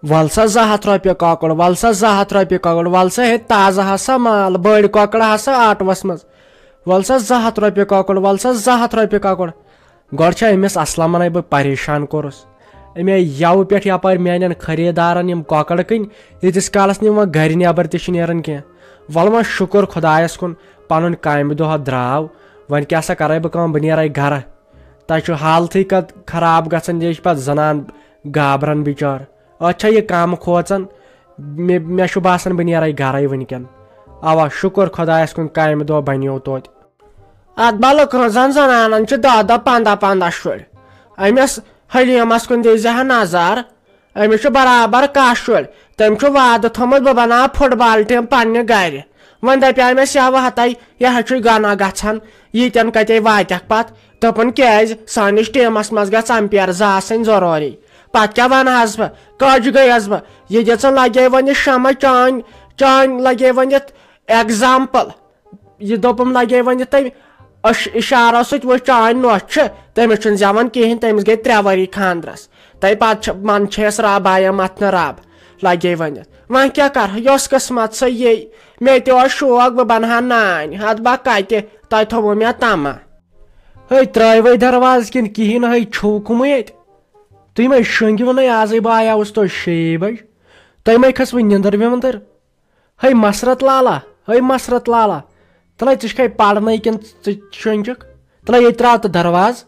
वलसा 200 रॉपिया कॉकड़ वलसा 200 रॉपिया कॉकड़ वलसा है ताजा हसा माल बड़ कॉकड़ हसा आटवस मज वलसा 200 रॉपिया कॉकड़ वलसा 200 रॉपिया कॉकड़ गोड़ अमिस असलमन बह परेशान कोरस अमे यव पे यपर मान खरीदारन कॉकड़ कन यीतिस कालस वन घर नबर तन कह वल वो शुक्र खुदायस कुन पन काम दह द्राव वन क्या कर बह नीर गर तह हालत कत खराब गसान ये पे जनान गाबरन बिचार अच्छा यह कम खोचन मे बासान बह नीर गर वनकन अवा शुक्र खुदायस कुन काम दह बनो तोत अत बलक रोजान जनान 10-15 शुर अमिस हलीमस कुन दीजा नजर अमिस बराबर 10 शुर तम वाद थोमुत बह बना फुटबॉल टीम पन्ने गर वन दपे अमिस यह हत यह गना गन यीतन कते वात पत दपन क्या सानिस टीमस मज गस अंपायर 2 आसन जरूरी पत क्या वनहस बह कज गयस बह ये लगे वन शम चान चान लगे वन एग्जाम्पल यह दोपम लगे वन तम इशारो सत वो चान नोच तमिस जवान कहें तमिस गई 3 वरी खानदरस तय पे मन रब आया मतन रब लगे वन वह क्या कर यस किस्मत सो ये मे तो शौक बह बनहा नान हत बह कत तह थो मे तमा है त्रवे दरवाज किन कहें है छूकम ये तुम मे शंगव न आज बह आयास तो 6 बज तुम मे खस निंदर विंदर है मसरत लाला तल ऐ पढ़न किन शंगक तल ये त्रा तो दरवाज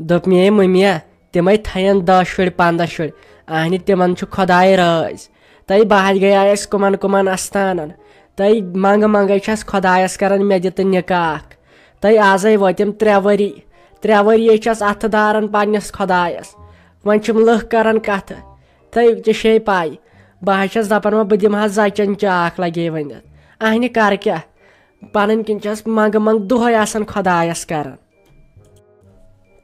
दोप मे मम्मिया तिम थन 10 शुर 15 शुर अहन तिमन खुदाय राज तय बह गया कुमन कुमन अस्तान तय मंग मंग खुदायस कर मे दित निकाह तय आज वतम 3 वरी अथ दारन पन्नस खुदायस वन लुह कर कथ तय शे पाई बह दपान वह बह दिमह जचन चाक लगे वन अहन कर क्या पन किन मंग मंग दुहै आसान खुदायस कर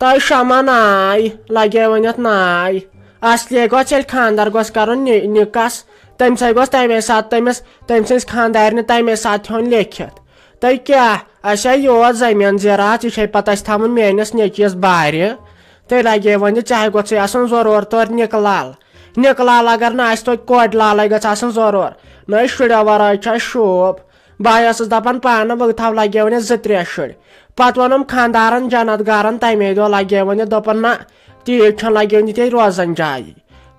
तय शमा नाय लगे वन नाय असलिए गोल खानदार गोस कर निकास तम सा गोस तमे सात तम सज खानदार तमे सात हन लिखित तय क्या अच्छा यो जमीन ज़रात यह पत थवन मेस नकीस बार तय लगे वन चाहे गोस जरूर तौर निकलाल अगर ना तो कोट लाल गन जरूर न शुरो वर शोप बह दपान पान बह थव लगे वन 2-3 शुर पत वोनम खानदारन जन्नत गारन तमे दह लगे वन दोपन ना तीक लगे वन ये रोजन जाय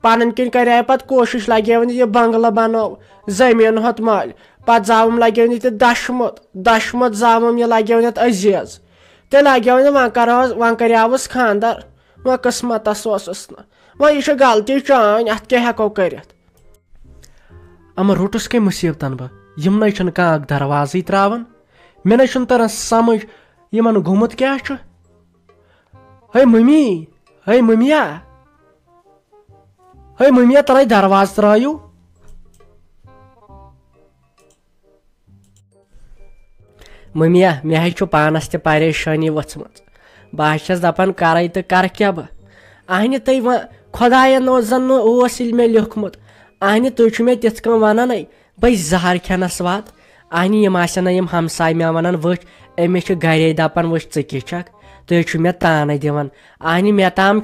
पन किन कर पत कोशिश लगे वन यह बंगल बनो जमीन होत मल पत जावम लगे वन ये दशमत जावम यह लगे वन अजीज ते लगे वन वन करस खानदार वह किस्मतस न वह यह गलती चान अत क्या हेको कर अम रुटस कम मुसीबतन बह यम न कह दरवाजे त्रावन मे न तरह समझ यमन गुमुत क्या है मम्मिया तल दरवाज त्रयू मम्मिया मे पानस परेशानी वचम बह दपान कर तो कर क्या बह अहन तय खुदायन जन मे लिखमुत अहन तुम मे तिथ वन बह जहर खेनस वात अहन यम हमसाय मे वन वच अमिस गरे दपान वच किचक तुह मे तान दिवन अहन मे ताम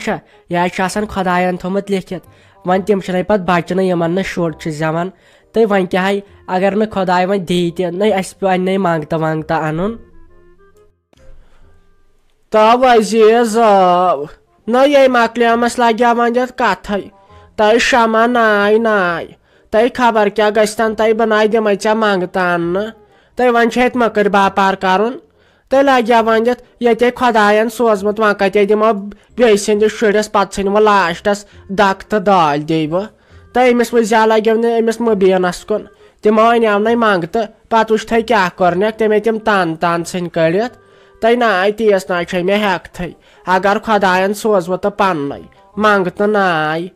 यह खुदायन थोमुत लिखित वन तम पे बचन यमन शुर जवान तो वन क्या अगर न खुदाय वन दी न पे मांगता वांगता अन तब अजीज न ये मकलियमस लगे वन कथ तय शमा नाय तय खबर क्या गन तय बनाई दिम ऐ मांगता अन्न तय वन मकर बापार कर तय लगे वन ये खुदायन सोजमुत वन कते दिमो बे सद शुरस पे वो लास्टस दक तो दाल दे बह तय अमिस वजा लगे अमिस मुबीनस कुन तमो अन मंगत पे वुच थे क्या कर तमे तम तान सन कड़ित तय नाय तीस ना मे हेकथ अगर खुदायन सोजव तो पन्न मंगत नाय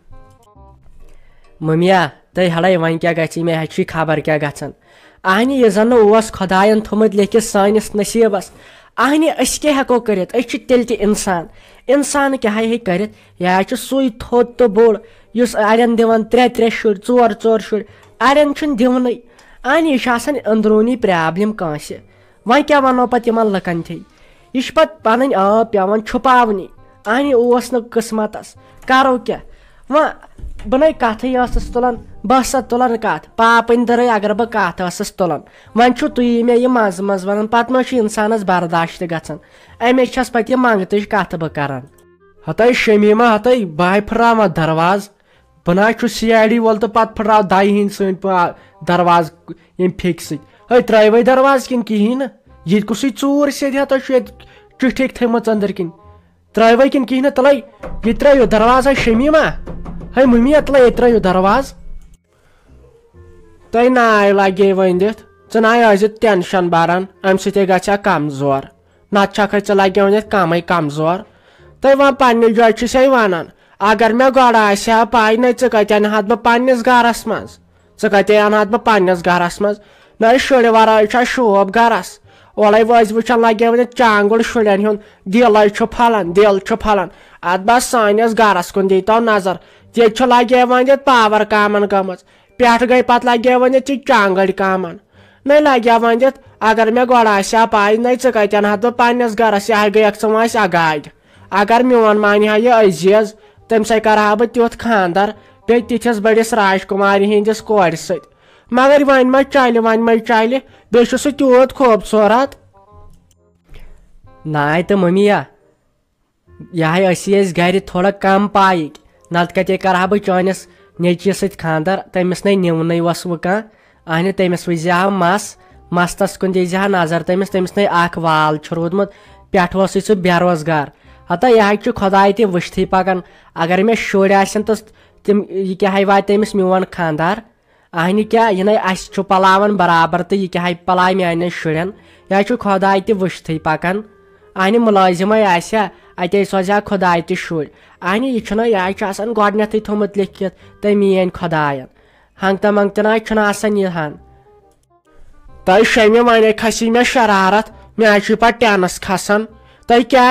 मम्मिया तय हड़े वन क्या ग मे खबर क्या गन अहन यह जन खुदायन थोमुत लिखित सानिस नसीबस अहन क्या हेको कर तेल इंसान क्या हे कर यह सुई थोद तो बोड़ इस अड़न दिवान 3 शुर 4 शुर अड़न दिवन अहन यह अंदरूनी प्रॉब्लम कांस वह क्या वनो पे लकन थे यह पे पन पेवान छुपावनी अहन न किस्मतस करो क्या वह बने कथई तुलान बस तुलान कत पापन दर अगर बह कत तुलान वन तुम मे मज मज वन पे इंसानस बर्दाश्त गन अमे छस पे मंगत कत बह कर हत शमीमा हत बह फुर्राव दरवाज बह ना CID वोल तो पे फुर्राव दाई हंद सन दरवाज ये फेक सै त्रवे दरवाज किन कहें ये कुछ चूर से चिट्ठी थम अंदर किन त्रवे किन कहें तल ये त्रो दरवाजा शमीमा है मम्मी तल त्रो दरवाज तुम नाय लगे वन दिथ च ना टेंशन बरान अम सै ग कमजोर नत लगे वन कम कमजोर तुम वन पन्ने जाय से वन अगर मे गोड़ आ पाई न कतन हाथ बह पन्नस गरस मज कतन हाथ बह पन्नस गरस मज न शुर वर शोब गरस ओले वज वुचान लगे वन चांगुल शुरन हुन दिल फलान अत बस सानिस गरस कुन दीतो नजर ये लगे वन पावर कामन गम पे गई पे लगे वन चांगल कामन न लगे वन अगर मे गोड़ आ पाई न कतन हाथ बह पन्नस गरस यह गई च अगाड़ अगर मोन मान हा यह अजीज तम सा करहा बह तुथ खानदर बे तिथस बड़िस राजकुमारी हंदिस कोर सत मगर वन वन चल बे सह तूत खूबसूरत नाय तो मम्मी यह गर थोड़ा कम पाइक नत कते करहा बह चानिस नेची सत खानदर तमिस न निवन वस वह कह अहन तमिस वजह मस्तस कुन दीजह नजर तमिस न वाल रोदमुत पे सह बेरोजगार हता यह खुदाई तह वुश्त पकान अगर मे शुर आसन तो तम यह क्या वा तमिस मोन खानदार अहन क्या यह पलावन बराबर तो यह क्या पलाय मान शुरन यह खुदाई तह वुश्त पकान अहन मुलाजिम अत सोजा खुदाई तह शुर अहन यह गोडनथ थोमुत लिखित तो मीन खुदायन हंगता मंगतना यह तुम शमी वन खसी मे शरारत मे पे टेनस खसान तुम क्या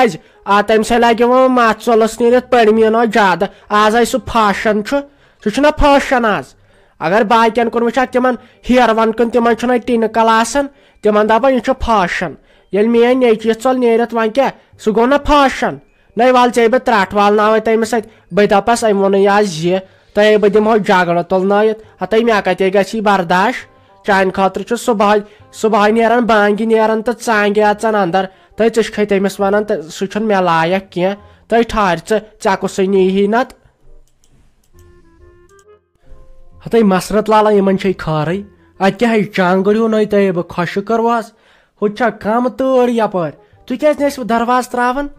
तम से लगे वो मत चलस नीरत पड़मीनो ज्यादा आज आई सह फैशन सह फैशन आज अगर बाकियन कुन वुच तिम हेयर वन कुन तिम टिनकल तिम दपान यह फैशन ये मेन नेची चल नीरत वन क्या सह गो ना फैशन न वाल चे बह त्रट वाल तमिस बह दपस अम वोन आज यह तुम बह दिमो झगड़ तुलनत हत मे कते गी बर्दाश्त चान खतर सुबह नीरान बांगी नीरान तो चांगे अचन अंदर तुम चे तमिस वन सह मे लायक कह तुम ठहर कुछ नी नत हत मसरत लाला इन खार अत क्या चांगड़ न तुम बह खुश करवास हुआ कम तड़ यपर तु क्या दरवाज त्रावन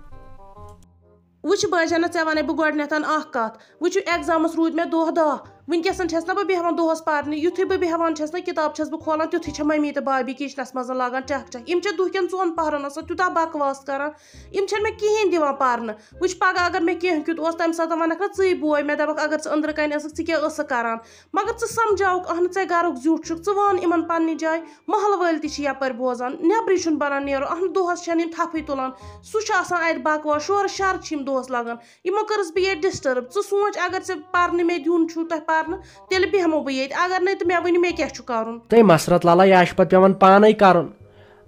वुच बाजन ऐ वन बह गोडनेथ कत वुच एग्जामस रूद मे दह वनकस ना बह बेहान दोहस पारन युथ बह बेहान ना किताब बह खोलान तुथु मम्मी तो भाभी किचनस मज लागान टक टक इम दुहकन 2 पहरन तूता बकवास करान इम मे कहें दिवान पारन वुच पगह अगर मे कह क्युत तम सात वनक ना ची बोय मे दपक अगर अंदर कन क्या करान मगर च समझाउक अहन ऐ गरुक जुठ च वन इन पन्ने जाय महल वाल तपर बोजान नेब्री बनान नीर अहन दोहस थफे तुलान सह अत बकवास शोर शर दोहस लगान यमो करस बह ये डिस्टर्ब च सोच अगर ऐ पारन मे दिन तह तेल बेहमो बह ये अगर नहीं तो मे वन मे क्या कर तुम मसरत लाला यह पे पेवान पान कर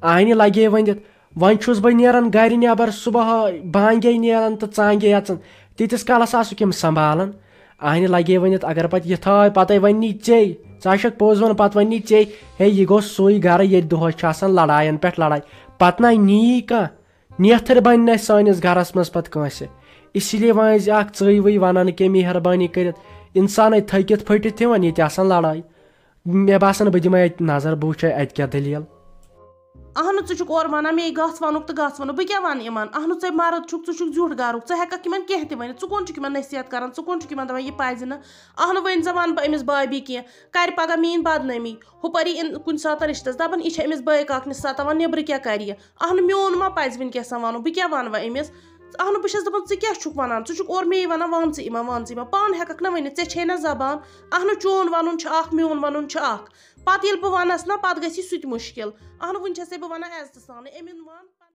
अहन लगे वन वन बह नीरान गर नबर सुबह बांगे नीरान तो चांगे अचन तीस कालस आम संभालन अहन लगे वन अगर पे यह थाय पत वन चे षक पोज वन पे वन चे हे यह गो सुई गर ये दोहस लड़ाइन पे लड़ाई पत ना नी कह नेथर बन सानिस गरस मज पे कंस इसलिए वन ची वही वन के मेहरबानी कर इंसान थकित फटित वन ये लड़ाई मे बासान बह दिम नजर बह वुच अत क्या दलील अहन च वन मे गस वनुक तो गस वनु बह क्या वन इन अहन े मर्द च झूठ गरुक े हेक इन कह वन इन नसीहत कर इन दपान यह पज न अहन वन ज़ा वन अमिस भाभी कह कर पगह मीन बदनामी हुपरी इन कुन सात रिश्तस दपान यह अमिस बाई काकनिस सतावान नेबर क्या कर अहन मोन मा पज वनकस वन बह क्या वन अमिस अहन बस दपान क्या वन और मे वन वन इन पान हेक ना वन ऐ ना जबान अहन चोन वन मोन वन पे बह वनस ना पे गि मुश्किल अहन वन बह वन एज़त सान अमिन वन